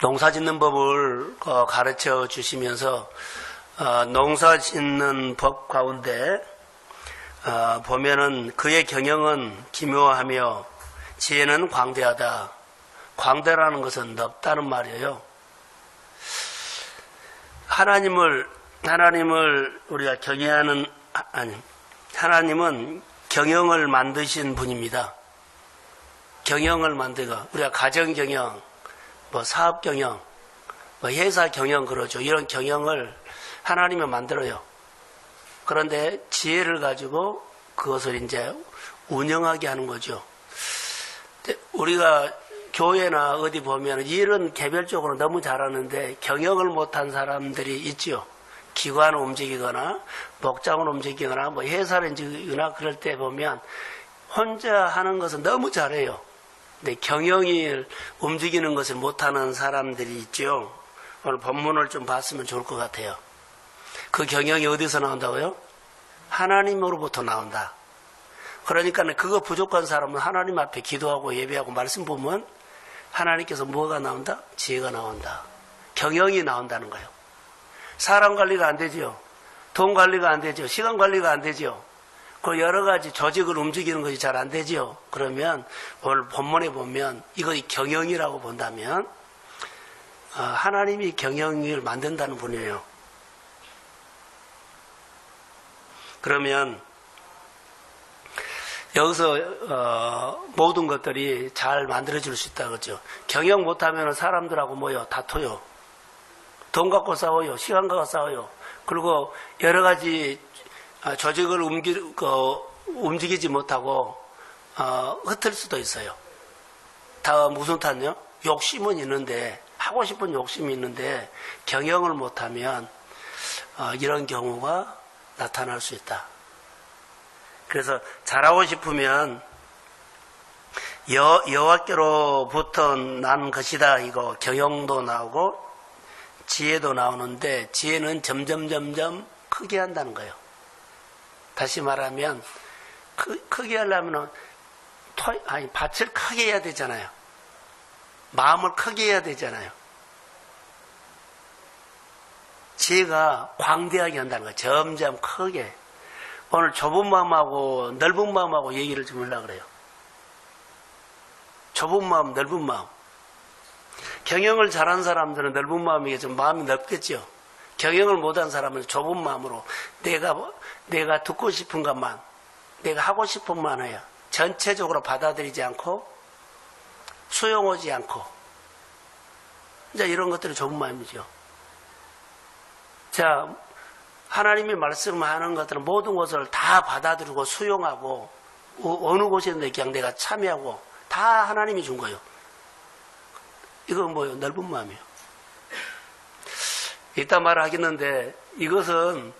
농사 짓는 법을 가르쳐 주시면서 농사 짓는 법 가운데 보면은 그의 경영은 기묘하며 지혜는 광대하다. 광대라는 것은 넓다는 말이에요. 하나님을 우리가 경외하는, 하나님은 경영을 만드신 분입니다. 경영을 만들고, 우리가 가정 경영, 사업 경영, 회사 경영 그러죠. 이런 경영을 하나님이 만들어요. 그런데 지혜를 가지고 그것을 이제 운영하게 하는 거죠. 우리가 교회나 어디 보면 일은 개별적으로 너무 잘하는데 경영을 못한 사람들이 있지요. 기관을 움직이거나 목장을 움직이거나 회사를 움직이거나 그럴 때 보면 혼자 하는 것은 너무 잘해요. 근데 경영을 움직이는 것을 못하는 사람들이 있죠. 오늘 본문을 좀 봤으면 좋을 것 같아요. 그 경영이 어디서 나온다고요? 하나님으로부터 나온다. 그러니까 그거 부족한 사람은 하나님 앞에 기도하고 예배하고 말씀 보면 하나님께서 뭐가 나온다? 지혜가 나온다. 경영이 나온다는 거예요. 사람 관리가 안 되지요. 돈 관리가 안 되죠. 시간 관리가 안 되죠. 그 여러 가지 조직을 움직이는 것이 잘 안 되지요. 그러면 오늘 본문에 보면 이거 경영이라고 본다면 하나님이 경영을 만든다는 분이에요. 그러면 여기서 모든 것들이 잘 만들어질 수 있다 그러죠. 경영 못하면 사람들하고 다퉈요. 돈 갖고 싸워요. 시간 갖고 싸워요. 그리고 여러 가지 조직을 움직이지 못하고 흩을 수도 있어요. 다 무슨 탓요? 욕심은 있는데, 하고 싶은 욕심이 있는데 경영을 못하면 이런 경우가 나타날 수 있다. 그래서 잘하고 싶으면 여호와께로부터 난 것이다. 이거 경영도 나오고 지혜도 나오는데 지혜는 점점 크게 한다는 거예요. 다시 말하면 크게 하려면 밭을 크게 해야 되잖아요. 마음을 크게 해야 되잖아요. 지혜가 광대하게 한다는 거예요. 점점 크게. 오늘 좁은 마음하고 넓은 마음하고 얘기를 좀 하려고 그래요. 좁은 마음, 넓은 마음. 경영을 잘한 사람들은 넓은 마음이게 좀 마음이 넓겠죠. 경영을 못한 사람은 좁은 마음으로 내가 듣고 싶은 것만, 내가 하고 싶은 것만 해요. 전체적으로 받아들이지 않고 수용하지 않고 이제 이런 것들이 좁은 마음이죠. 자, 하나님이 말씀하는 것들은 모든 것을 다 받아들이고 수용하고 어느 곳에든 그냥 내가 참여하고 다 하나님이 준 거예요. 이건 뭐예요? 넓은 마음이에요. 이따 말하겠는데 이것은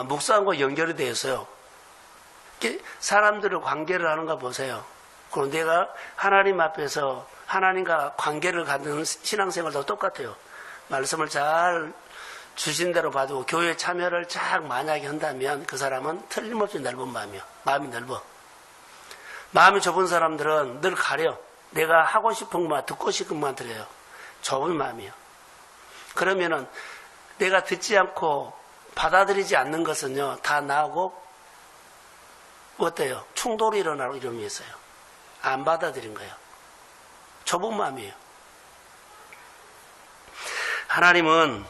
묵상과 연결이 되어 있어요. 사람들을 관계를 하는가 보세요. 그럼 내가 하나님 앞에서 하나님과 관계를 갖는 신앙생활도 똑같아요. 말씀을 잘 주신 대로 봐도 교회 참여를 쫙 만약에 한다면 그 사람은 틀림없이 넓은 마음이에요. 마음이 넓어. 마음이 좁은 사람들은 늘 가려. 내가 하고 싶은 것만 듣고 싶은 것만 들어요. 좁은 마음이에요. 그러면은 내가 듣지 않고 받아들이지 않는 것은요 다 나하고 어때요? 충돌이 일어나고 이런 게 있어요. 안 받아들인 거예요. 좁은 마음이에요. 하나님은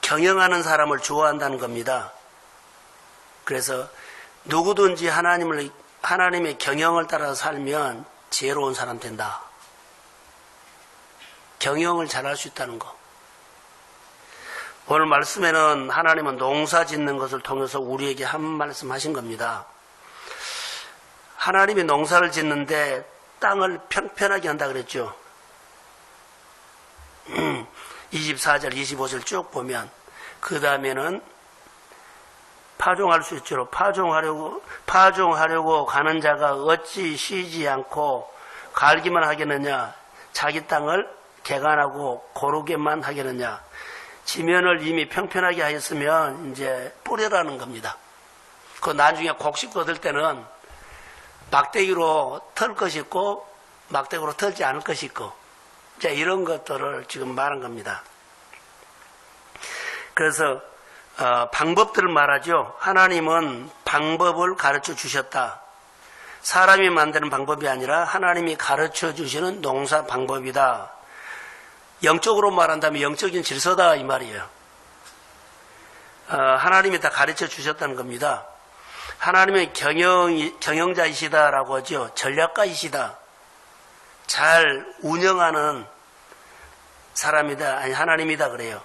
경영하는 사람을 좋아한다는 겁니다. 그래서 누구든지 하나님의 경영을 따라서 살면 지혜로운 사람 된다. 경영을 잘할 수 있다는 거. 오늘 말씀에는 하나님은 농사 짓는 것을 통해서 우리에게 한 말씀 하신 겁니다. 하나님이 농사를 짓는데 땅을 평평하게 한다 그랬죠. 24절, 25절 쭉 보면 그 다음에는 파종할 수 있도록 파종하려고 가는 자가 어찌 쉬지 않고 갈기만 하겠느냐. 자기 땅을 개간하고 고르게만 하겠느냐. 지면을 이미 평평하게 하였으면 이제 뿌려라는 겁니다. 그 나중에 곡식 거둘 때는 막대기로 털 것이 있고 막대고로 털지 않을 것이 있고, 자, 이런 것들을 지금 말한 겁니다. 그래서 방법들을 말하죠. 하나님은 방법을 가르쳐 주셨다. 사람이 만드는 방법이 아니라 하나님이 가르쳐 주시는 농사 방법이다. 영적으로 말한다면 영적인 질서다 이 말이에요. 하나님이 다 가르쳐 주셨다는 겁니다. 하나님의 경영자이시다라고 하죠. 전략가이시다. 잘 운영하는 사람이다. 아니 하나님이다 그래요.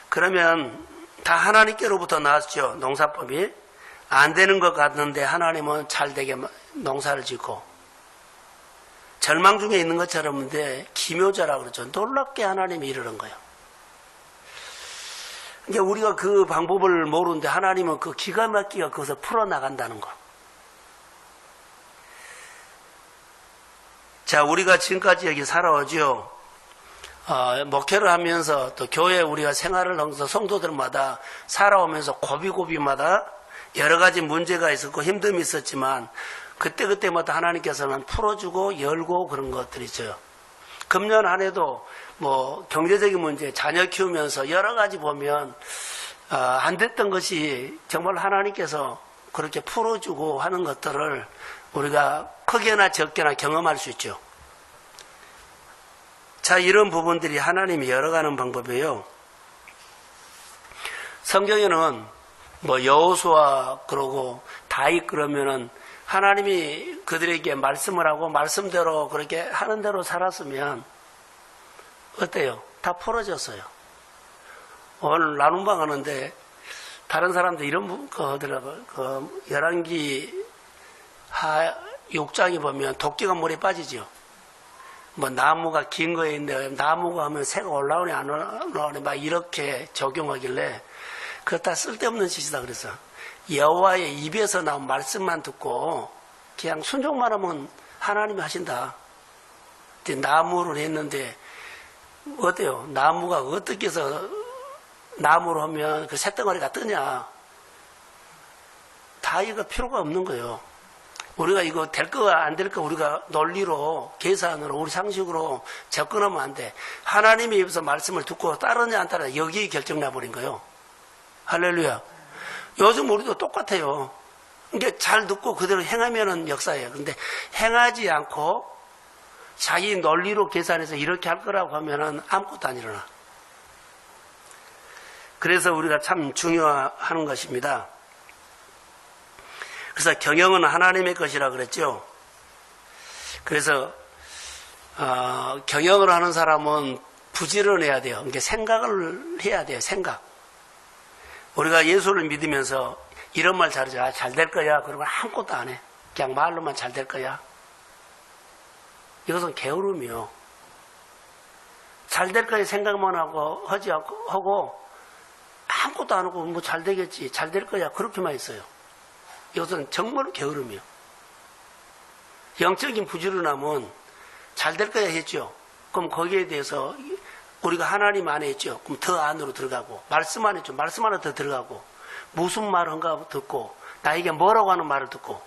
그러면 다 하나님께로부터 나왔죠. 농사법이. 안 되는 것 같는데 하나님은 잘 되게 농사를 짓고, 절망 중에 있는 것처럼 기묘자라고 그러죠. 놀랍게 하나님이 이러는 거예요. 그러니까 우리가 그 방법을 모르는데 하나님은 그 기가 막히게 그것을 풀어나간다는 거. 자, 우리가 지금까지 여기 살아오죠. 목회를 하면서 또 교회 우리가 생활을 하면서 성도들마다 살아오면서 고비고비마다 여러 가지 문제가 있었고 힘듦이 있었지만 그때그때마다 하나님께서는 풀어주고 열고 그런 것들이 있어요. 금년 한 해도 뭐 경제적인 문제, 자녀 키우면서 여러 가지 보면 안 됐던 것이 정말 하나님께서 그렇게 풀어주고 하는 것들을 우리가 크게나 적게나 경험할 수 있죠. 자, 이런 부분들이 하나님이 열어가는 방법이에요. 성경에는 뭐 여호수아 그러고 다윗 그러면은 하나님이 그들에게 말씀을 하고 말씀대로 그렇게 하는 대로 살았으면 어때요? 다 풀어졌어요. 오늘 나눔방 하는데 다른 사람들 이런 거 하더라고요. 그 열왕기 6장에 보면 도끼가 물에 빠지죠. 뭐 나무가 긴 거에 있는데 나무가 하면 새가 올라오니 안 올라오니 막 이렇게 적용하길래 그거 다 쓸데없는 짓이다 그래서 여호와의 입에서 나온 말씀만 듣고 그냥 순종만 하면 하나님이 하신다. 나무를 했는데 어때요? 나무가 어떻게 해서 나무로 하면 그 새덩어리가 뜨냐? 다 이거 필요가 없는 거예요. 우리가 이거 될 거야 안 될 거 우리가 논리로 계산으로 우리 상식으로 접근하면 안 돼. 하나님의 입에서 말씀을 듣고 따르냐 안 따르냐 여기에 결정나버린 거예요. 할렐루야. 요즘 우리도 똑같아요. 그러니까 잘 듣고 그대로 행하면은 역사예요. 그런데 행하지 않고 자기 논리로 계산해서 이렇게 할 거라고 하면은 아무것도 안 일어나. 그래서 우리가 참 중요한 것입니다. 그래서 경영은 하나님의 것이라 그랬죠. 그래서 경영을 하는 사람은 부지런해야 돼요. 그러니까 생각을 해야 돼요. 생각. 우리가 예수를 믿으면서 이런 말 잘하죠. 잘 될 거야. 그러면 아무것도 안 해. 그냥 말로만 잘 될 거야. 이것은 게으름이요. 잘 될 거야 생각만 하고 하고 아무것도 안 하고 뭐 잘 되겠지. 잘 될 거야. 그렇게만 있어요. 이것은 정말 게으름이요. 영적인 부지런함은 잘 될 거야 했죠. 그럼 거기에 대해서 우리가 하나님 안에 있죠. 그럼 더 안으로 들어가고 말씀 안에 있죠. 말씀 안에 더 들어가고 무슨 말인가 듣고 나에게 뭐라고 하는 말을 듣고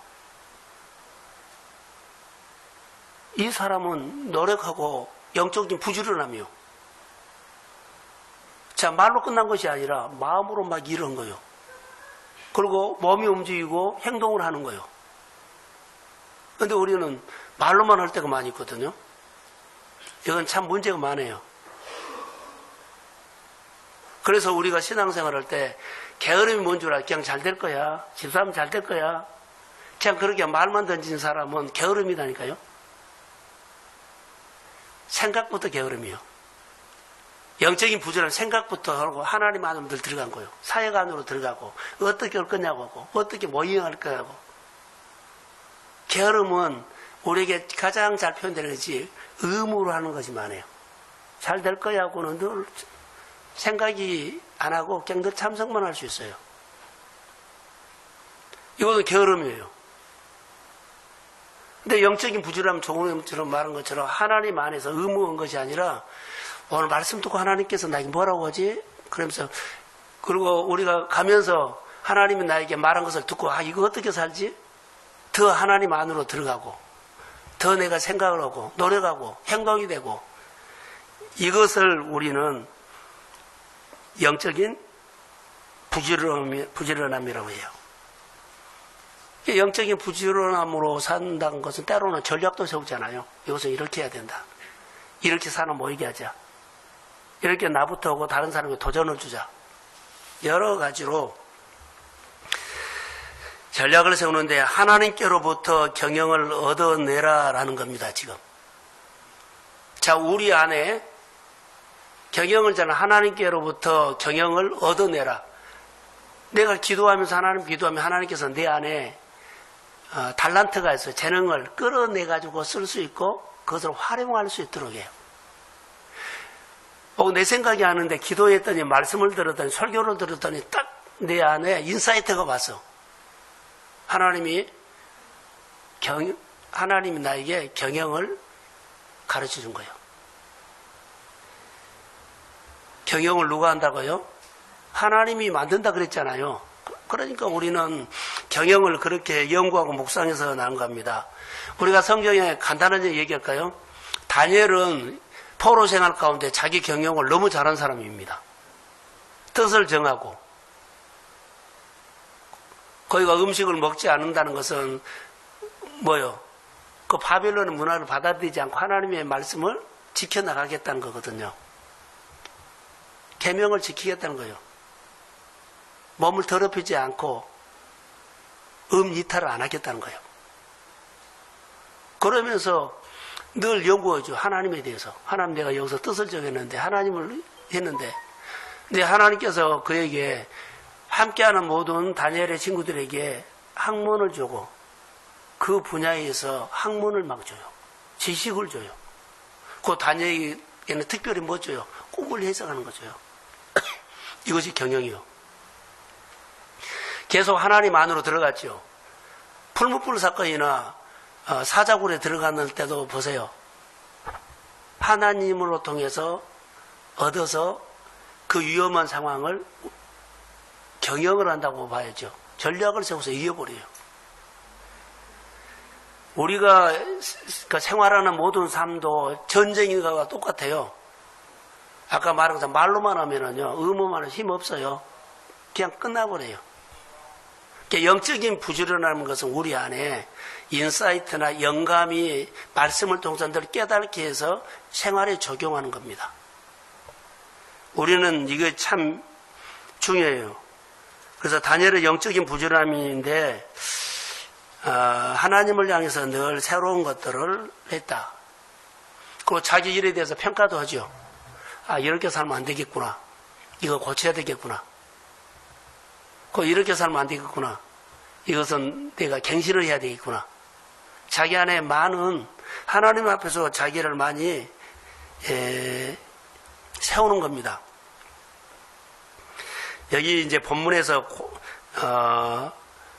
이 사람은 노력하고 영적인 부지런함이요. 자, 말로 끝난 것이 아니라 마음으로 막 이런 거예요. 그리고 몸이 움직이고 행동을 하는 거예요. 그런데 우리는 말로만 할 때가 많이 있거든요. 이건 참 문제가 많아요. 그래서 우리가 신앙생활 할 때 게으름이 뭔 줄 알아? 그냥 잘 될 거야. 집사람 잘 될 거야. 그냥 그렇게 말만 던지는 사람은 게으름이다니까요. 생각부터 게으름이요. 영적인 부지런은 생각부터 하고 하나님 안으로 들어간 거예요. 사역 안으로 들어가고 어떻게 할 거냐고 하고 어떻게 모임할 거냐고. 게으름은 우리에게 가장 잘 표현되는 것이 의무로 하는 것이 많아요. 잘 될 거야 하고는 늘 생각이 안 하고 그냥 늘 참석만 할 수 있어요. 이것은 게으름이에요. 근데 영적인 부지런함 조금처럼 말한 것처럼 하나님 안에서 의무한 것이 아니라 오늘 말씀 듣고 하나님께서 나에게 뭐라고 하지? 그러면서 그리고 우리가 가면서 하나님이 나에게 말한 것을 듣고 이거 어떻게 살지? 더 하나님 안으로 들어가고 더 더 내가 생각을 하고 노력하고 행동이 되고 이것을 우리는 영적인 부지런함이라고 해요. 영적인 부지런함으로 산다는 것은 때로는 전략도 세우잖아요. 이것은 이렇게 해야 된다. 이렇게 사람 모이게 하자. 이렇게 나부터 하고 다른 사람에게 도전을 주자. 여러 가지로 전략을 세우는데 하나님께로부터 경영을 얻어내라라는 겁니다. 지금. 자, 우리 안에 경영을 저는 하나님께로부터 경영을 얻어내라. 내가 기도하면서 하나님께서 내 안에 달란트가 있어요. 재능을 끌어내가지고 쓸 수 있고 그것을 활용할 수 있도록 해요. 내 생각이 하는데 기도했더니 말씀을 들었더니 설교를 들었더니 딱 내 안에 인사이트가 왔어. 하나님이 나에게 경영을 가르쳐 준 거예요. 경영을 누가 한다고요? 하나님이 만든다 그랬잖아요. 그러니까 우리는 경영을 그렇게 연구하고 묵상해서 나온 겁니다. 우리가 성경에 간단하게 얘기할까요? 다니엘은 포로 생활 가운데 자기 경영을 너무 잘한 사람입니다. 뜻을 정하고 거기가 음식을 먹지 않는다는 것은 뭐요? 그 바벨론의 문화를 받아들이지 않고 하나님의 말씀을 지켜나가겠다는 거거든요. 계명을 지키겠다는 거예요. 몸을 더럽히지 않고 이탈을 안 하겠다는 거예요. 그러면서 늘 연구하죠. 하나님에 대해서. 하나님 내가 여기서 뜻을 정했는데 하나님을 했는데 근데 하나님께서 그에게 함께하는 모든 다니엘의 친구들에게 학문을 주고 그 분야에서 학문을 막 줘요. 지식을 줘요. 그 다니엘에게는 특별히 뭐 줘요? 꿈을 해석하는 거 줘요. 이것이 경영이요. 계속 하나님 안으로 들어갔죠. 풀무불 사건이나 사자굴에 들어갔을 때도 보세요. 하나님으로 통해서 얻어서 그 위험한 상황을 경영을 한다고 봐야죠. 전략을 세워서 이겨버려요. 우리가 생활하는 모든 삶도 전쟁인가가 똑같아요. 아까 말한 것처럼 말로만 하면은요, 의무만 하면 힘 없어요. 그냥 끝나버려요. 영적인 부지런함인 것은 우리 안에 인사이트나 영감이 말씀을 통해서 늘 깨닫게 해서 생활에 적용하는 겁니다. 우리는 이게 참 중요해요. 그래서 다니엘의 영적인 부지런함인데 하나님을 향해서 늘 새로운 것들을 했다. 그리고 자기 일에 대해서 평가도 하죠. 이렇게 살면 안 되겠구나. 이거 고쳐야 되겠구나. 이렇게 살면 안 되겠구나. 이것은 내가 갱신을 해야 되겠구나. 자기 안에 많은 하나님 앞에서 자기를 많이 세우는 겁니다. 여기 이제 본문에서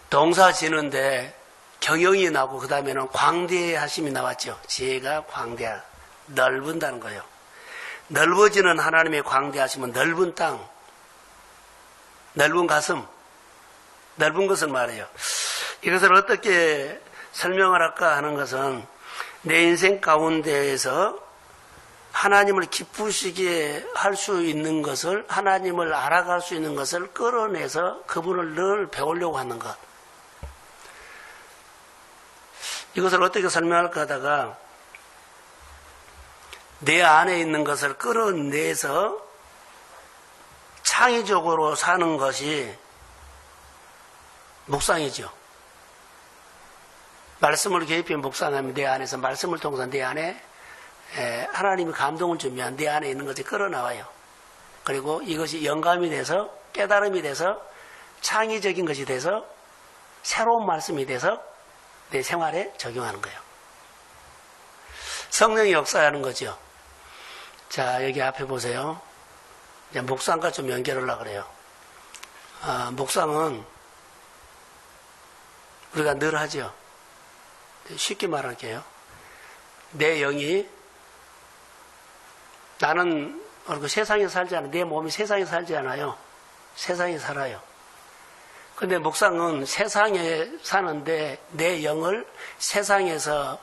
동사 지는데 경영이 나오고 그 다음에는 광대하심이 나왔죠. 지혜가 광대하, 넓은다는 거예요. 넓어지는 하나님의 광대하심은 넓은 땅, 넓은 가슴, 넓은 것을 말해요. 이것을 어떻게 설명을 할까 하는 것은 내 인생 가운데에서 하나님을 기쁘시게 할 수 있는 것을, 하나님을 알아갈 수 있는 것을 끌어내서 그분을 늘 배우려고 하는 것. 이것을 어떻게 설명할까 하다가 내 안에 있는 것을 끌어내서 창의적으로 사는 것이 묵상이죠. 말씀을 개입해 묵상하면 내 안에서 말씀을 통해서 내 안에 하나님이 감동을 주면 내 안에 있는 것이 끌어나와요. 그리고 이것이 영감이 돼서 깨달음이 돼서 창의적인 것이 돼서 새로운 말씀이 돼서 내 생활에 적용하는 거예요. 성령이 역사하는 거죠. 자, 여기 앞에 보세요. 이제 묵상과 좀 연결하려고 그래요. 묵상은 우리가 늘 하죠. 쉽게 말할게요. 내 영이 나는 세상에 살지 않아요. 내 몸이 세상에 살지 않아요. 세상에 살아요. 근데 묵상은 세상에 사는데 내 영을 세상에서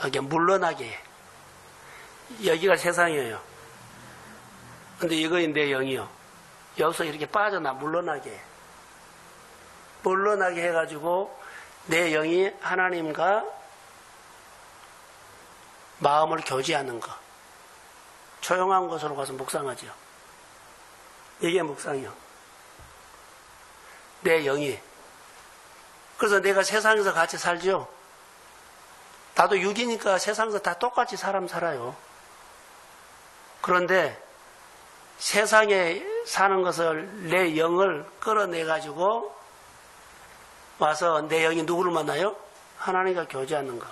이게 물러나게 해. 여기가 세상이에요. 근데 이거 내 영이요. 여기서 이렇게 빠져나 물러나게 해. 물러나게 해가지고 내 영이 하나님과 마음을 교제하는 거. 조용한 곳으로 가서 묵상하죠. 이게 묵상이요. 내 영이. 그래서 내가 세상에서 같이 살죠. 나도 육이니까 세상에서 다 똑같이 사람 살아요. 그런데 세상에 사는 것을 내 영을 끌어내가지고 와서 내 영이 누구를 만나요? 하나님과 교제하는 거.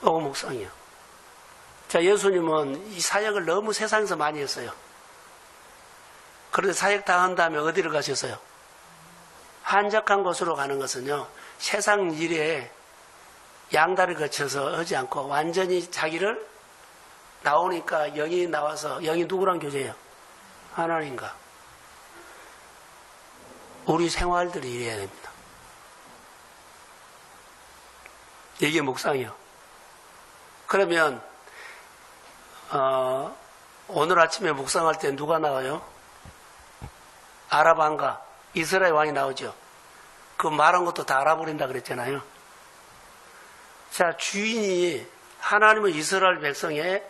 묵상이요. 자, 예수님은 이 사역을 너무 세상에서 많이 했어요. 그런데 사역 다 한 다음에 어디를 가셨어요? 한적한 곳으로 가는 것은요, 세상 일에 양다를 거쳐서 하지 않고 완전히 자기를 나오니까 영이 나와서, 영이 누구랑 교제해요? 하나님과. 우리 생활들이 이래야 됩니다. 이게 묵상이요. 그러면 오늘 아침에 묵상할 때 누가 나와요? 아랍 왕가 이스라엘 왕이 나오죠. 그 말한 것도 다 알아버린다 그랬잖아요. 자, 주인이 하나님은 이스라엘 백성의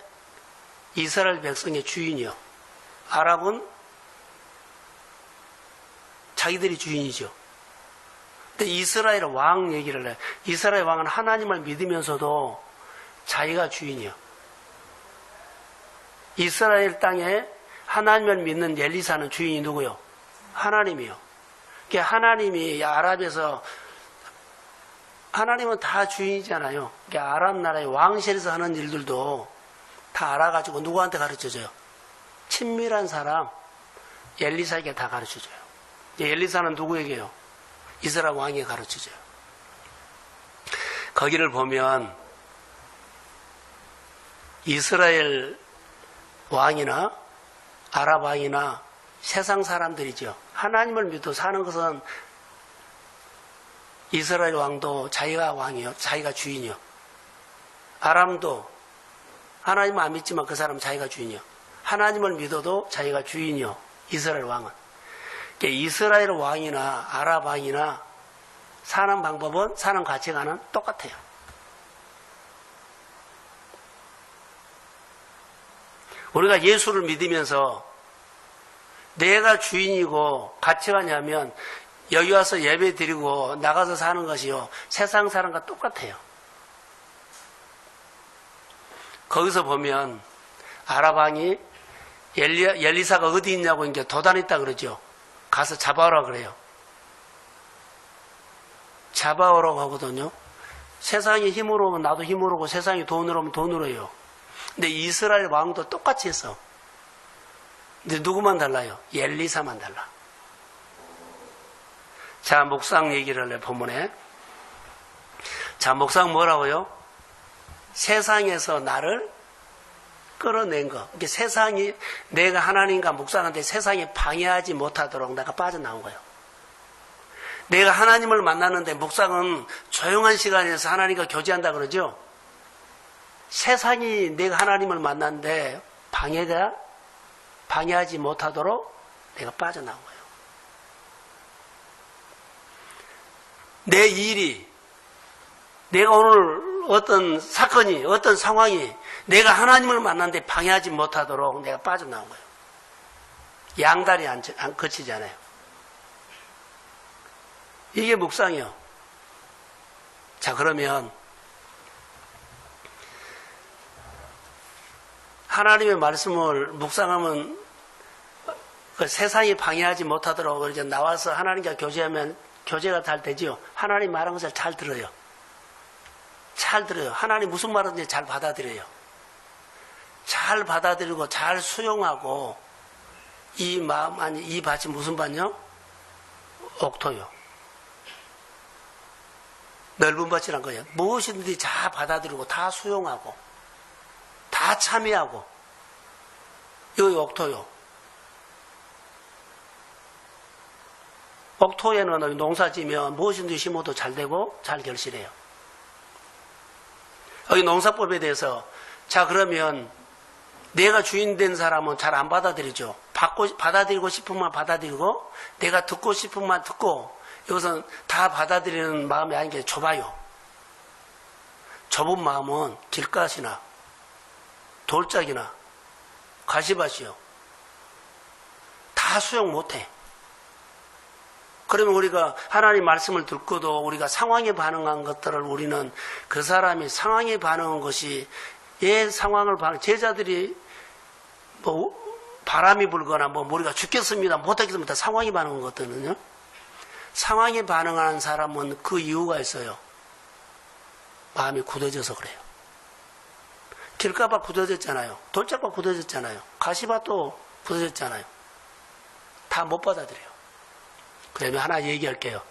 주인이요. 아랍은 자기들이 주인이죠. 근데 이스라엘 왕 얘기를 해요. 이스라엘 왕은 하나님을 믿으면서도 자기가 주인이요. 이스라엘 땅에 하나님을 믿는 엘리사는 주인이 누구요? 하나님이요. 그러니까 하나님이 아랍에서, 하나님은 다 주인이잖아요. 그러니까 아랍 나라의 왕실에서 하는 일들도 다 알아가지고 누구한테 가르쳐줘요? 친밀한 사람 엘리사에게 다 가르쳐줘요. 엘리사는 누구에게요? 이스라엘 왕에게 가르쳐줘요. 거기를 보면 이스라엘 왕이나 아랍 왕이나 세상 사람들이죠. 하나님을 믿고 사는 것은 이스라엘 왕도 자기가 왕이요. 자기가 주인이요. 아람도 하나님을 안 믿지만 그 사람은 자기가 주인이요. 하나님을 믿어도 자기가 주인이요. 이스라엘 왕은. 그러니까 이스라엘 왕이나 아랍 왕이나 사는 방법은, 사는 가치관은 똑같아요. 우리가 예수를 믿으면서 내가 주인이고 가치관이냐면 여기 와서 예배 드리고 나가서 사는 것이요. 세상 사람과 똑같아요. 거기서 보면 아랍 왕이 엘리사가 어디 있냐고 이제 도단했다 그러죠. 가서 잡아오라 그래요. 잡아오라고 하거든요. 세상이 힘으로 오면 나도 힘으로 오고 세상이 돈으로 오면 돈으로 해요. 근데 이스라엘 왕도 똑같이 했어. 근데 누구만 달라요? 엘리사만 달라. 자, 묵상 얘기를 해, 본문에. 자, 묵상 뭐라고요? 세상에서 나를 끌어낸 거. 이게 세상이, 내가 하나님과 묵상하는데 세상이 방해하지 못하도록 내가 빠져나온 거예요. 내가 하나님을 만나는데 묵상은 조용한 시간에서 하나님과 교제한다 그러죠? 세상이 내가 하나님을 만났는데 방해하지 못하도록 내가 빠져나온 거예요. 내 일이, 내가 오늘 어떤 사건이, 어떤 상황이 내가 하나님을 만났는데 방해하지 못하도록 내가 빠져나온 거예요. 양다리 안 거치잖아요. 이게 묵상이요. 자, 그러면 하나님의 말씀을 묵상하면 그 세상이 방해하지 못하도록 이제 나와서 하나님과 교제하면 교제가 잘 되지요. 하나님 말하는 것을 잘 들어요. 잘 들어요. 하나님 무슨 말인지 잘 받아들여요. 잘 받아들이고 잘 수용하고 이 마음, 아니 이 밭이 무슨 밭이요? 옥토요. 넓은 밭이란 거예요. 무엇이든지 다 받아들이고 다 수용하고 다 참여하고 여기 옥토요. 옥토에는 농사 지면 무엇이든지 심어도 잘 되고 잘 결실해요. 여기 농사법에 대해서 자 그러면 내가 주인 된 사람은 잘 안 받아들이죠. 받아들이고 싶으면 받아들이고 내가 듣고 싶으면 듣고 이것은 다 받아들이는 마음이 아닌 게 좁아요. 좁은 마음은 길가시나 돌짝이나 가시밭이요. 다 수용 못해. 그러면 우리가 하나님 말씀을 듣고도 우리가 상황에 반응한 것들을 우리는 그 사람이 상황에 반응한 것이 얘 상황을 제자들이 뭐 바람이 불거나 뭐 우리가 죽겠습니다 못하겠습니다 상황에 반응한 것들은요. 상황에 반응하는 사람은 그 이유가 있어요. 마음이 굳어져서 그래요. 길가밭 굳어졌잖아요. 돌짝밭 굳어졌잖아요. 가시밭도 굳어졌잖아요. 다 못 받아들여요. 그러면 하나 얘기할게요.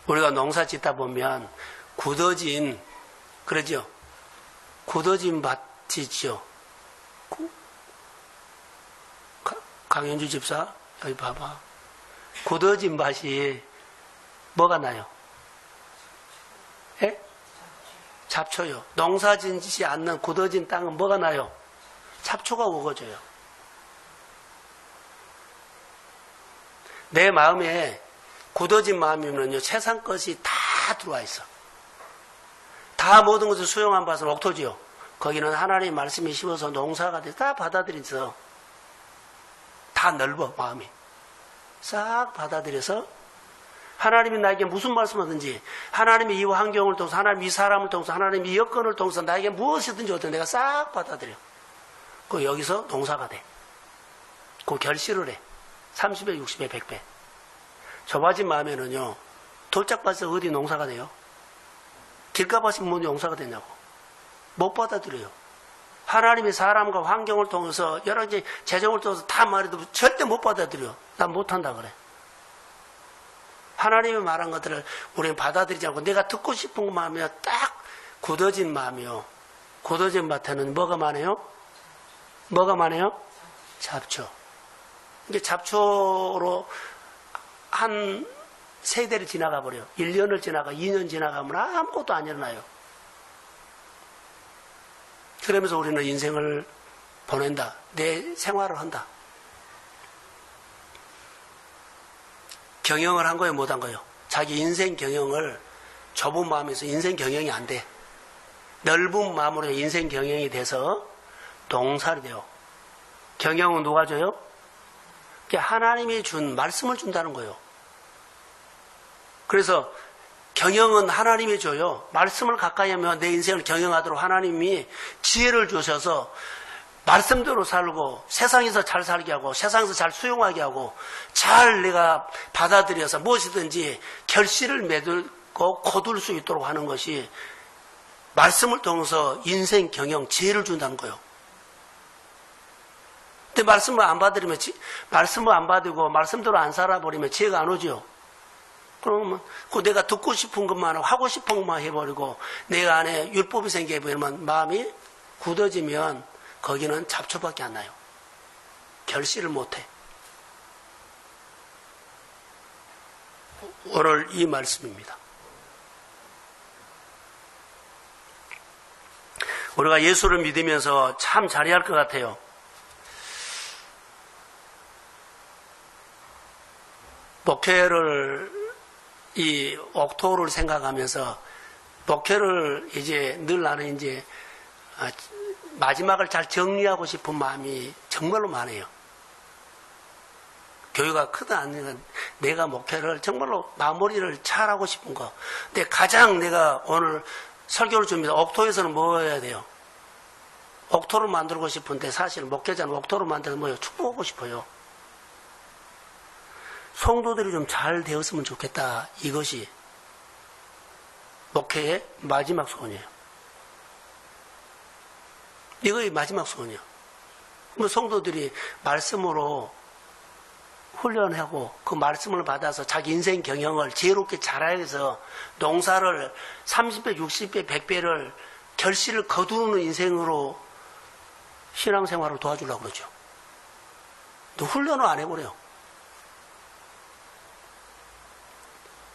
우리가 농사 짓다 보면 굳어진 그러죠. 굳어진 밭이죠. 강현주 집사 여기 봐봐. 굳어진 밭이 뭐가 나요? 예? 잡초요. 농사 짓지 않는 굳어진 땅은 뭐가 나요? 잡초가 우거져요. 내 마음에 굳어진 마음이면요 세상 것이 다 들어와 있어. 다 모든 것을 수용한 밭은 옥토지요. 거기는 하나님의 말씀이 심어서 농사가 돼 다 받아들여서 다 넓어 마음이 싹 받아들여서 하나님이 나에게 무슨 말씀하든지 하나님의 이 환경을 통해서 하나님의 이 사람을 통해서 하나님의 이 여건을 통해서 나에게 무엇이든지 어떤 내가 싹 받아들여. 그 여기서 농사가 돼. 그 결실을 해. 30배, 60배, 100배. 좁아진 마음에는요 돌짝밭에서 어디 농사가 돼요? 길가밭이 뭐 농사가 되냐고. 못 받아들여요. 하나님의 사람과 환경을 통해서 여러 가지 재정을 통해서 다 말해도 절대 못 받아들여. 난 못한다 그래. 하나님이 말한 것들을 우리는 받아들이지 않고 내가 듣고 싶은 마음이요. 딱 굳어진 마음이요. 굳어진 밭에는 뭐가 많아요? 뭐가 많아요? 잡초. 이게 잡초로 한 세대를 지나가 버려. 1년을 지나가 2년 지나가면 아무것도 안 일어나요. 그러면서 우리는 인생을 보낸다. 내 생활을 한다. 경영을 한 거예요, 못 한 거예요? 자기 인생 경영을 좁은 마음에서 인생 경영이 안 돼. 넓은 마음으로 인생 경영이 돼서 농사를 돼요. 경영은 누가 줘요? 하나님이 준 말씀을 준다는 거예요. 그래서 경영은 하나님이 줘요. 말씀을 가까이 하면 내 인생을 경영하도록 하나님이 지혜를 주셔서 말씀대로 살고 세상에서 잘 살게 하고 세상에서 잘 수용하게 하고 잘 내가 받아들여서 무엇이든지 결실을 맺고 거둘 수 있도록 하는 것이 말씀을 통해서 인생 경영 지혜를 준다는 거예요. 근데 말씀을 안 받으면 말씀을 안 받고 말씀대로 안 살아버리면 지혜가 안 오죠. 그러면 그 내가 듣고 싶은 것만 하고 싶은 것만 해버리고 내가 안에 율법이 생겨버리면 마음이 굳어지면 거기는 잡초밖에 안 나요. 결실을 못해. 오늘 이 말씀입니다. 우리가 예수를 믿으면서 참 잘해야 할 것 같아요. 목회를 이 옥토를 생각하면서 목회를 이제 늘 나는 이제 마지막을 잘 정리하고 싶은 마음이 정말로 많아요. 교회가 크다 아니라 내가 목회를 정말로 마무리를 잘 하고 싶은 거. 근데 가장 내가 오늘 설교를 줍니다. 옥토에서는 뭐 해야 돼요? 옥토를 만들고 싶은데 사실 목회자는 옥토를 만들어서 뭐예요? 축복하고 싶어요. 성도들이 좀 잘 되었으면 좋겠다. 이것이 목회의 마지막 소원이에요. 이거의 마지막 소원이에요. 그럼 성도들이 말씀으로 훈련하고 그 말씀을 받아서 자기 인생 경영을 지혜롭게 잘해서 농사를 30배, 60배, 100배를 결실을 거두는 인생으로 신앙생활을 도와주려고 그러죠. 또 훈련을 안 해버려요.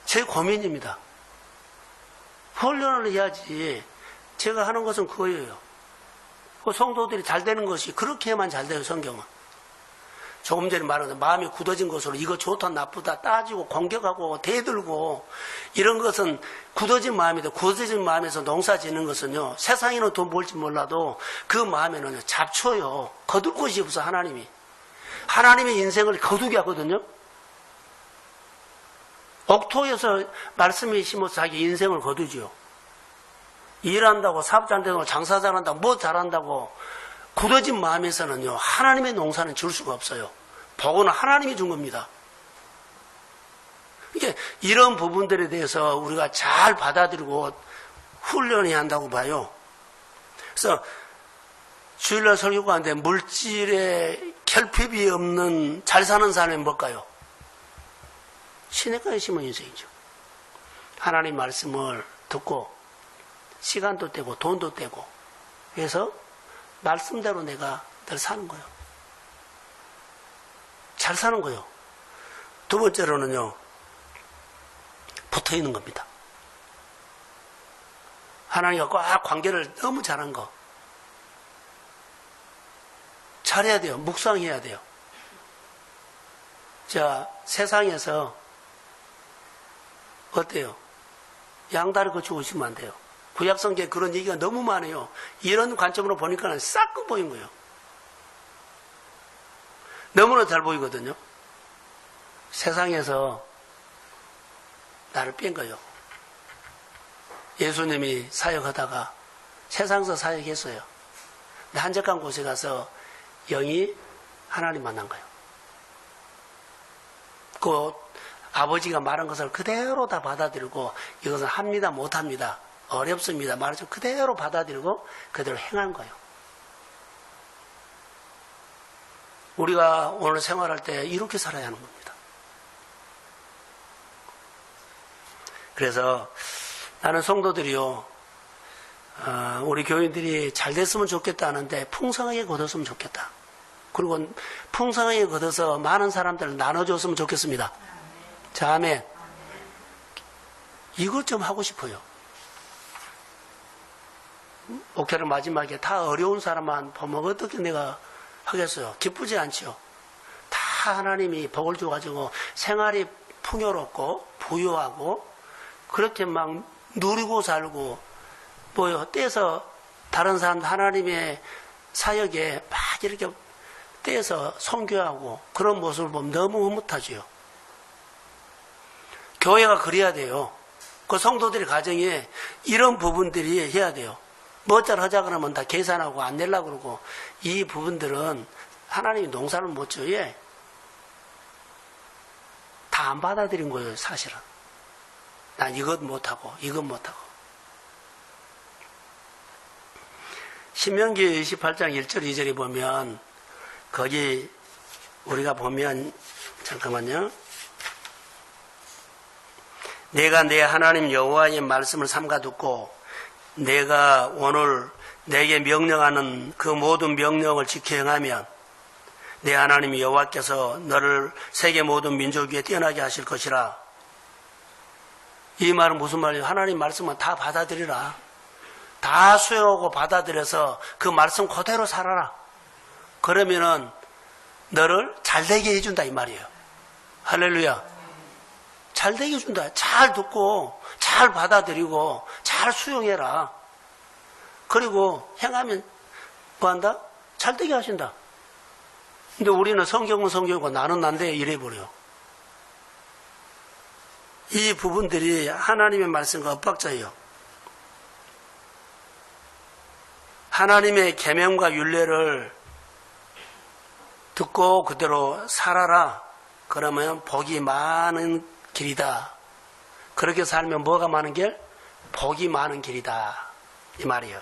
제 고민입니다. 훈련을 해야지 제가 하는 것은 그거예요. 그 성도들이 잘 되는 것이 그렇게만 잘 돼요, 성경은. 조금 전에 말한 마음이 굳어진 것으로 이거 좋다 나쁘다 따지고 공격하고 대들고 이런 것은 굳어진 마음이다. 굳어진 마음에서 농사 짓는 것은요, 세상에는 돈 벌지 몰라도 그 마음에는 잡초요. 거둘 것이 없어, 하나님이. 하나님의 인생을 거두게 하거든요. 옥토에서 말씀이 심어서 자기 인생을 거두지요. 일한다고 사업 잘한다고 장사 잘한다고 뭐 잘한다고 굳어진 마음에서는요, 하나님의 농사는 줄 수가 없어요. 복은 하나님이 준 겁니다. 이게 이런 부분들에 대해서 우리가 잘 받아들이고 훈련해야 한다고 봐요. 그래서 주일날 설교가 하는데 물질에 결핍이 없는 잘 사는 사람이 뭘까요? 시냇가에 심은 인생이죠. 하나님 말씀을 듣고 시간도 떼고 돈도 떼고 그래서 말씀대로 내가 늘 사는 거예요. 잘 사는 거예요. 두 번째로는요, 붙어 있는 겁니다. 하나님과 꽉 관계를 너무 잘한 거. 잘해야 돼요. 묵상해야 돼요. 자, 세상에서 어때요? 양다리 거치고 있으면 안 돼요. 구약성경에 그런 얘기가 너무 많아요. 이런 관점으로 보니까 싹 보인 거예요. 너무나 잘 보이거든요. 세상에서 나를 뺀 거예요. 예수님이 사역하다가 세상에서 사역했어요. 근데 한적한 곳에 가서 영이 하나님 만난 거예요. 그 아버지가 말한 것을 그대로 다 받아들이고 이것은 합니다 못합니다 어렵습니다 말하죠. 그대로 받아들이고 그대로 행한 거예요. 우리가 오늘 생활할 때 이렇게 살아야 하는 겁니다. 그래서 나는 성도들이요, 우리 교인들이 잘 됐으면 좋겠다 하는데 풍성하게 거뒀으면 좋겠다. 그리고 풍성하게 거둬서 많은 사람들을 나눠줬으면 좋겠습니다. 자, 아멘. 이것 좀 하고 싶어요. 목회를 마지막에 다 어려운 사람만 보면 어떻게 내가 하겠어요? 기쁘지 않죠? 다 하나님이 복을 줘가지고 생활이 풍요롭고 부유하고 그렇게 막 누리고 살고 뭐요 떼서 다른 사람 하나님의 사역에 막 이렇게 떼서 선교하고 그런 모습을 보면 너무 흐뭇하지요. 교회가 그래야 돼요. 그 성도들의 가정에 이런 부분들이 해야 돼요. 뭐잘 하자 그러면 다 계산하고 안 내려고 그러고 이 부분들은 하나님이 농사를 못 줘요. 다 안 받아들인 거예요, 사실은. 난 이것 못하고 이것 못하고. 신명기 28장 1절 2절에 보면 거기 우리가 보면 잠깐만요. 내가 내 하나님 여호와의 말씀을 삼가 듣고 내가 오늘 내게 명령하는 그 모든 명령을 지켜 행하면 내 하나님 여호와께서 너를 세계 모든 민족 위에 뛰어나게 하실 것이라. 이 말은 무슨 말이에요? 하나님 말씀은 다 받아들이라. 다 수용하고 받아들여서 그 말씀 그대로 살아라. 그러면은 너를 잘되게 해준다 이 말이에요. 할렐루야. 잘되게 해준다. 잘 듣고 잘 받아들이고 잘 수용해라. 그리고 행하면 뭐한다? 잘되게 하신다. 근데 우리는 성경은 성경이고 나는 난데 이래버려. 이 부분들이 하나님의 말씀과 엇박자예요. 하나님의 계명과 율례를 듣고 그대로 살아라. 그러면 복이 많은 길이다. 그렇게 살면 뭐가 많은 길? 복이 많은 길이다. 이 말이에요.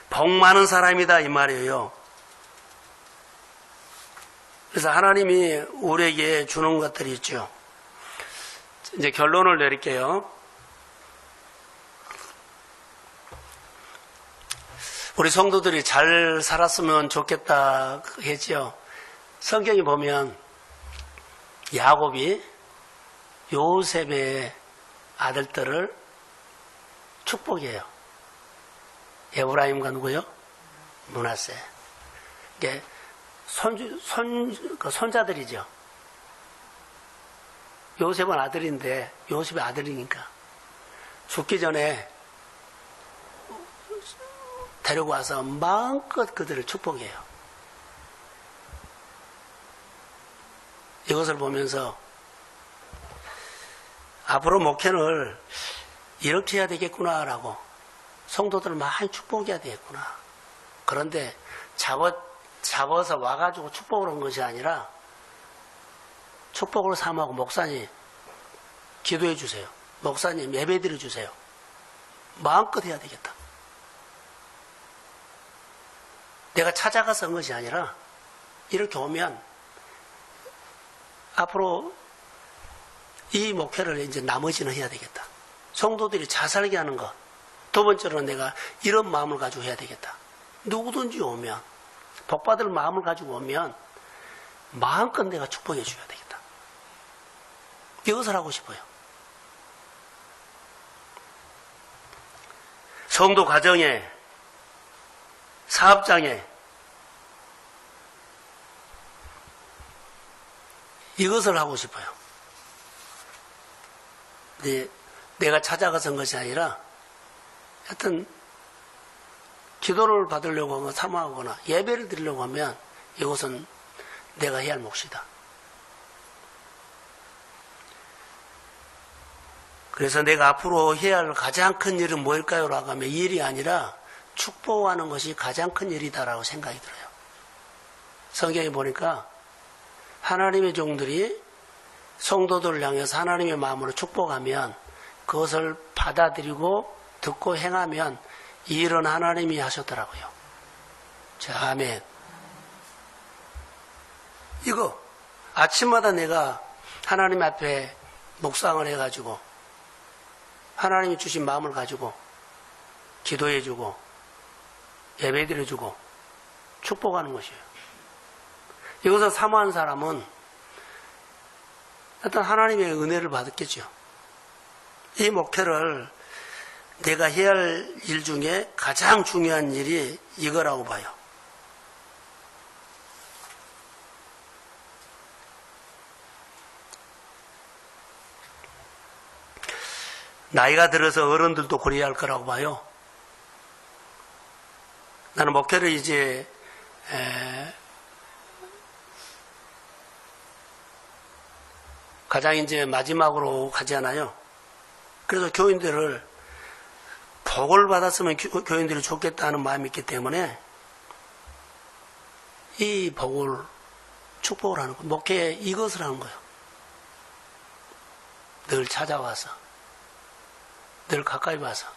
복 많은 사람이다. 이 말이에요. 그래서 하나님이 우리에게 주는 것들이 있죠. 이제 결론을 내릴게요. 우리 성도들이 잘 살았으면 좋겠다 했죠. 성경에 보면 야곱이 요셉의 아들들을 축복해요. 에브라임과 누구요? 므낫세. 이게 손자들이죠. 요셉은 아들인데, 요셉의 아들이니까. 죽기 전에 데리고 와서 마음껏 그들을 축복해요. 이것을 보면서 앞으로 목회를 이렇게 해야 되겠구나라고 성도들을 많이 축복해야 되겠구나. 그런데 잡아서 와가지고 축복을 한 것이 아니라 축복을 삼하고 목사님 기도해 주세요. 목사님 예배 드려 주세요. 마음껏 해야 되겠다. 내가 찾아가서 한 것이 아니라 이렇게 오면 앞으로 이 목회를 이제 나머지는 해야 되겠다. 성도들이 잘 살게 하는 것. 두 번째로는 내가 이런 마음을 가지고 해야 되겠다. 누구든지 오면, 복받을 마음을 가지고 오면 마음껏 내가 축복해 줘야 되겠다. 이것을 하고 싶어요. 성도 가정에, 사업장에 이것을 하고 싶어요. 내가 찾아가서 한 것이 아니라 하여튼 기도를 받으려고 하면 사모하거나 예배를 드리려고 하면 이것은 내가 해야 할 몫이다. 그래서 내가 앞으로 해야 할 가장 큰 일은 뭘까요? 라고 하면 이 일이 아니라 축복하는 것이 가장 큰 일이다라고 생각이 들어요. 성경에 보니까 하나님의 종들이 성도들을 향해서 하나님의 마음으로 축복하면 그것을 받아들이고 듣고 행하면 이 일은 하나님이 하셨더라고요. 자, 아멘. 이거 아침마다 내가 하나님 앞에 묵상을 해가지고 하나님이 주신 마음을 가지고 기도해주고 예배드려주고 축복하는 것이에요. 이것을 사모하는 사람은 일단 하나님의 은혜를 받았겠죠. 이 목회를 내가 해야 할 일 중에 가장 중요한 일이 이거라고 봐요. 나이가 들어서 어른들도 그래야 할 거라고 봐요. 나는 목회를 이제 가장 이제 마지막으로 가잖아요. 그래서 교인들을 복을 받았으면 교인들이 좋겠다는 마음이 있기 때문에 이 복을 축복을 하는 거예요. 목회에 이것을 하는 거예요. 늘 찾아와서 늘 가까이 와서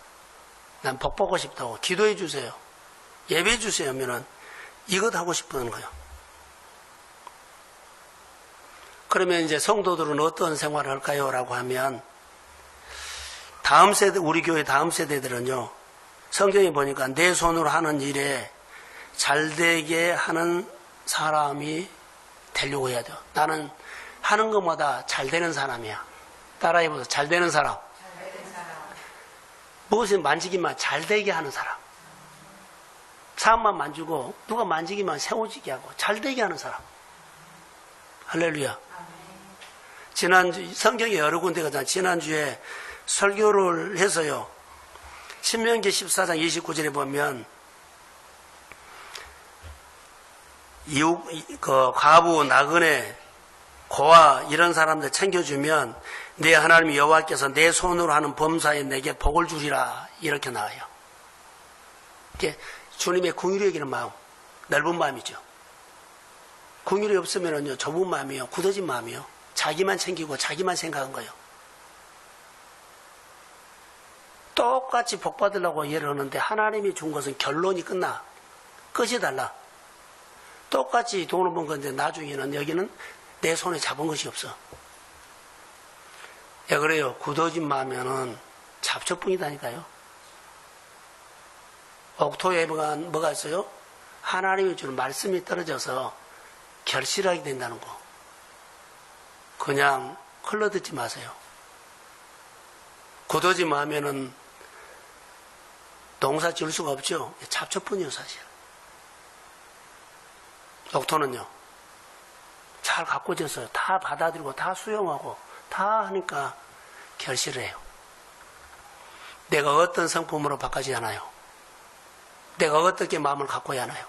난 복 보고 싶다고 기도해 주세요. 예배해 주세요 하면은 이것 하고 싶은 거예요. 그러면 이제 성도들은 어떤 생활을 할까요? 라고 하면 다음 세대, 우리 교회 다음 세대들은요, 성경에 보니까 내 손으로 하는 일에 잘되게 하는 사람이 되려고 해야 돼요. 나는 하는 것마다 잘 되는 사람이야. 따라해보세요. 잘 되는 사람. 무엇을 만지기만 잘 되게 하는 사람. 사람만 만지고 누가 만지기만 세워지게 하고 잘 되게 하는 사람. 할렐루야. 지난주 성경에 여러 군데가 있잖아요. 지난주에 설교를 해서요. 신명기 14장 29절에 보면 과부, 나그네, 고아 이런 사람들 챙겨주면 내 하나님 여호와께서 내 손으로 하는 범사에 내게 복을 주리라 이렇게 나와요. 이게 주님의 긍휼히 여기는 마음, 넓은 마음이죠. 긍휼이 없으면요 좁은 마음이요, 굳어진 마음이요, 자기만 챙기고 자기만 생각한 거예요. 똑같이 복 받으려고 일을 하는데 하나님이 준 것은 결론이 끝나. 끝이 달라. 똑같이 돈을 번 건데 나중에는 여기는 내 손에 잡은 것이 없어. 예, 그래요. 굳어진 마음에는 잡초뿐이다니까요. 옥토에 뭐가 있어요? 하나님이 주는 말씀이 떨어져서 결실하게 된다는 거. 그냥 흘러듣지 마세요. 굳어진 마음에는 농사 지을 수가 없죠. 잡초뿐이요, 사실. 옥토는요, 잘 가꿔져서 다 받아들이고 다 수용하고 다 하니까 결실을 해요. 내가 어떤 성품으로 바꿔지 않아요. 내가 어떻게 마음을 갖고야 하나요?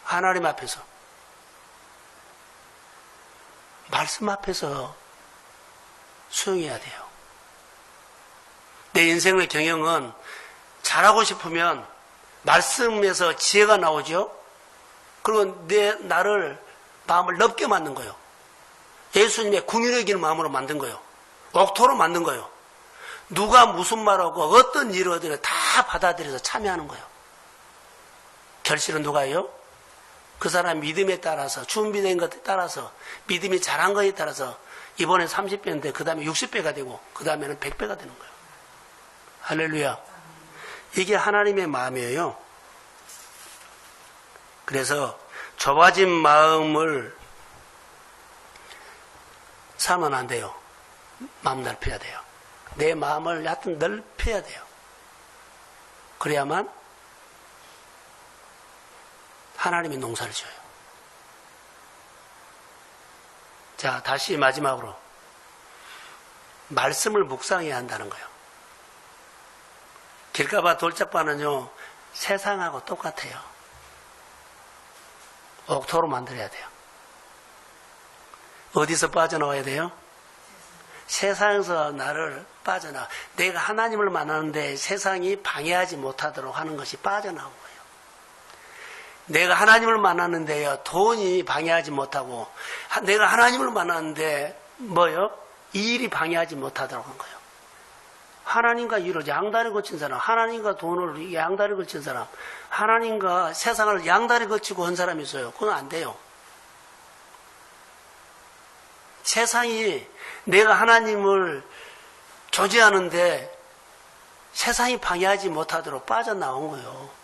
하나님 앞에서, 말씀 앞에서 수용해야 돼요. 내 인생의 경영은 잘하고 싶으면 말씀에서 지혜가 나오죠. 그리고 나를 마음을 넓게 만든 거예요. 예수님의 궁유를 이기는 마음으로 만든 거예요. 옥토로 만든 거예요. 누가 무슨 말하고 어떤 일을 하더라도 다 받아들여서 참여하는 거예요. 결실은 누가 해요? 그 사람 믿음에 따라서, 준비된 것에 따라서, 믿음이 잘한 것에 따라서 이번에 30배인데 그 다음에 60배가 되고 그 다음에는 100배가 되는 거예요. 할렐루야. 이게 하나님의 마음이에요. 그래서 좁아진 마음을 사면 안 돼요. 마음 넓혀야 돼요. 내 마음을 하여튼 넓혀야 돼요. 그래야만 하나님이 농사를 지어요. 자, 다시 마지막으로 말씀을 묵상해야 한다는 거예요. 길가봐 돌짝바는요, 세상하고 똑같아요. 옥토로 만들어야 돼요. 어디서 빠져나와야 돼요? 세상에서 나를 빠져나와. 내가 하나님을 만나는데 세상이 방해하지 못하도록 하는 것이 빠져나온 거예요. 내가 하나님을 만났는데요, 돈이 방해하지 못하고, 내가 하나님을 만났는데 뭐요? 이 일이 방해하지 못하도록 한 거예요. 하나님과 일을 양다리 거친 사람, 하나님과 돈을 양다리 거친 사람, 하나님과 세상을 양다리 거치고 한 사람이 있어요. 그건 안 돼요. 세상이 내가 하나님을 교제하는데 세상이 방해하지 못하도록 빠져나온 거예요.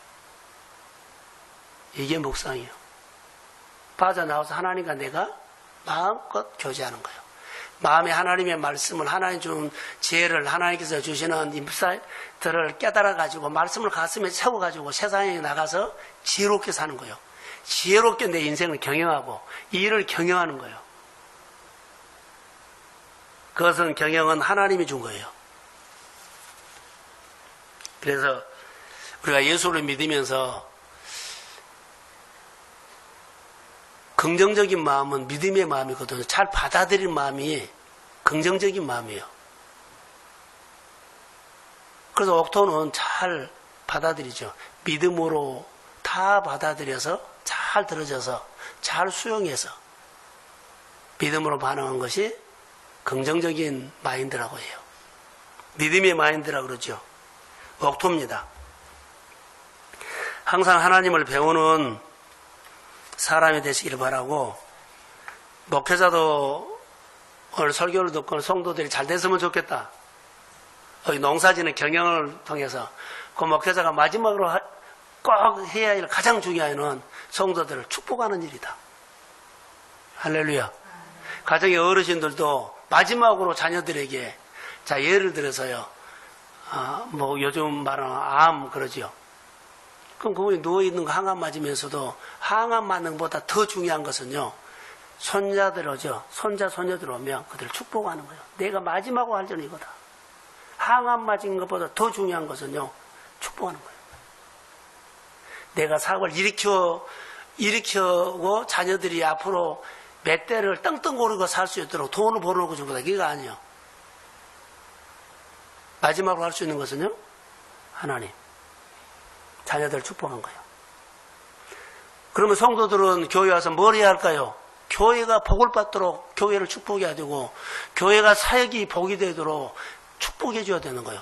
이게 묵상이에요. 빠져나와서 하나님과 내가 마음껏 교제하는 거예요. 마음에 하나님의 말씀을, 하나님 준 지혜를, 하나님께서 주시는 인사이트를 깨달아가지고 말씀을 가슴에 채워가지고 세상에 나가서 지혜롭게 사는 거예요. 지혜롭게 내 인생을 경영하고 이 일을 경영하는 거예요. 그것은 경영은 하나님이 준 거예요. 그래서 우리가 예수를 믿으면서 긍정적인 마음은 믿음의 마음이거든요. 잘 받아들이는 마음이 긍정적인 마음이에요. 그래서 옥토는 잘 받아들이죠. 믿음으로 다 받아들여서 잘 들어져서 잘 수용해서 믿음으로 반응한 것이 긍정적인 마인드라고 해요. 믿음의 마인드라고 그러죠. 옥토입니다. 항상 하나님을 배우는 사람이 되시기를 바라고, 목회자도 오늘 설교를 듣고 성도들이 잘 됐으면 좋겠다. 농사지는 경영을 통해서 그 목회자가 마지막으로 꼭 해야 할 가장 중요한 일은 성도들을 축복하는 일이다. 할렐루야. 가정의 어르신들도 마지막으로 자녀들에게, 자, 예를 들어서요, 뭐 요즘 말하는 암 그러지요. 그럼 그분이 누워있는 거 항암 맞으면서도 항암 맞는 것보다 더 중요한 것은요, 손자들 오죠. 손자, 소녀들 오면 그들을 축복하는 거예요. 내가 마지막으로 할 일은 이거다. 항암 맞은 것보다 더 중요한 것은요, 축복하는 거예요. 내가 사고를 일으키고 자녀들이 앞으로 몇 대를 떵떵 고르고 살 수 있도록 돈을 벌어놓고 준 거다. 그게 아니에요. 마지막으로 할 수 있는 것은요, 하나님. 자녀들을 축복한 거예요. 그러면 성도들은 교회 와서 뭘 해야 할까요? 교회가 복을 받도록 교회를 축복해야 되고, 교회가 사역이 복이 되도록 축복해 줘야 되는 거예요.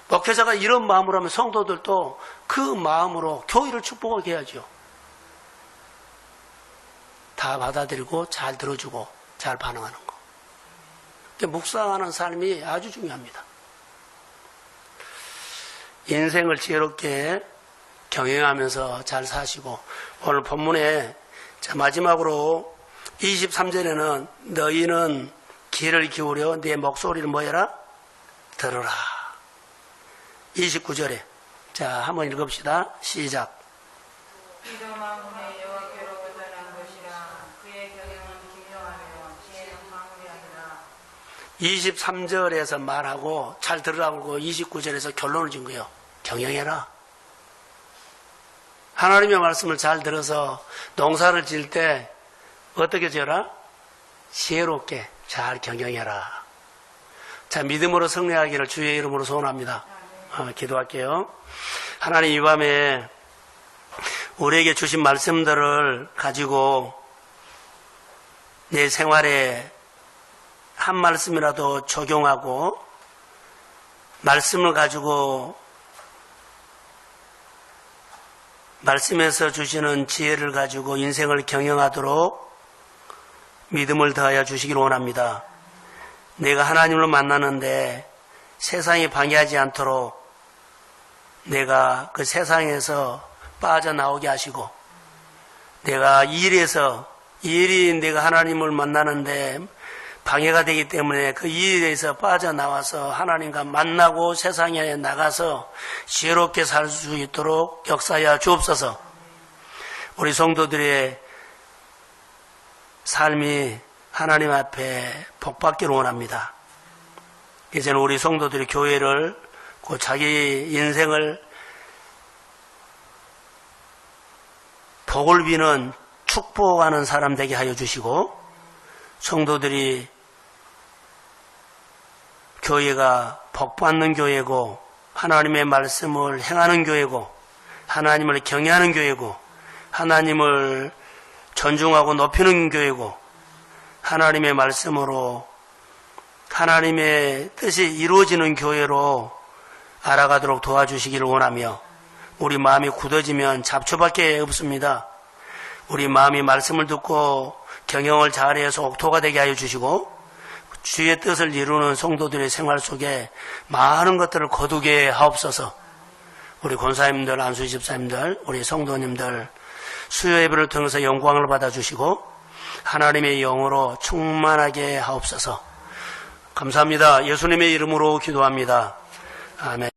목회자가 이런 마음으로 하면 성도들도 그 마음으로 교회를 축복하게 해야죠. 다 받아들이고 잘 들어주고 잘 반응하는 거. 묵상하는 삶이 아주 중요합니다. 인생을 지혜롭게 경영하면서 잘 사시고, 오늘 본문에 마지막으로 23절에는 너희는 귀를 기울여 내 목소리를 뭐해라? 들으라. 29절에 자, 한번 읽읍시다. 시작. 이도 만군의 여호와께로부터 난 것이라. 그의 경영은 기묘하며 지혜는 방울이 아니라. 23절에서 말하고 잘 들으라고 29절에서 결론을 준 거예요. 경영해라. 하나님의 말씀을 잘 들어서 농사를 지을 때 어떻게 지어라? 지혜롭게 잘 경영해라. 자, 믿음으로 승리하기를 주의 이름으로 소원합니다. 기도할게요. 하나님, 이 밤에 우리에게 주신 말씀들을 가지고 내 생활에 한 말씀이라도 적용하고 말씀을 가지고 말씀에서 주시는 지혜를 가지고 인생을 경영하도록 믿음을 더하여 주시기를 원합니다. 내가 하나님을 만나는데 세상이 방해하지 않도록 내가 그 세상에서 빠져나오게 하시고, 내가 일이 내가 하나님을 만나는데 방해가 되기 때문에 그 일에서 빠져나와서 하나님과 만나고 세상에 나가서 지혜롭게 살 수 있도록 역사하여 주옵소서. 우리 성도들의 삶이 하나님 앞에 복받기를 원합니다. 이제는 우리 성도들이 교회를, 자기 인생을 복을 비는 축복하는 사람 되게 하여 주시고, 성도들이 교회가 복받는 교회고 하나님의 말씀을 행하는 교회고 하나님을 경외하는 교회고 하나님을 존중하고 높이는 교회고 하나님의 말씀으로 하나님의 뜻이 이루어지는 교회로 알아가도록 도와주시기를 원하며, 우리 마음이 굳어지면 잡초밖에 없습니다. 우리 마음이 말씀을 듣고 경영을 잘해서 옥토가 되게 하여 주시고 주의 뜻을 이루는 성도들의 생활 속에 많은 것들을 거두게 하옵소서. 우리 권사님들, 안수 집사님들, 우리 성도님들 수요 예배를 통해서 영광을 받아주시고 하나님의 영으로 충만하게 하옵소서. 감사합니다. 예수님의 이름으로 기도합니다. 아멘.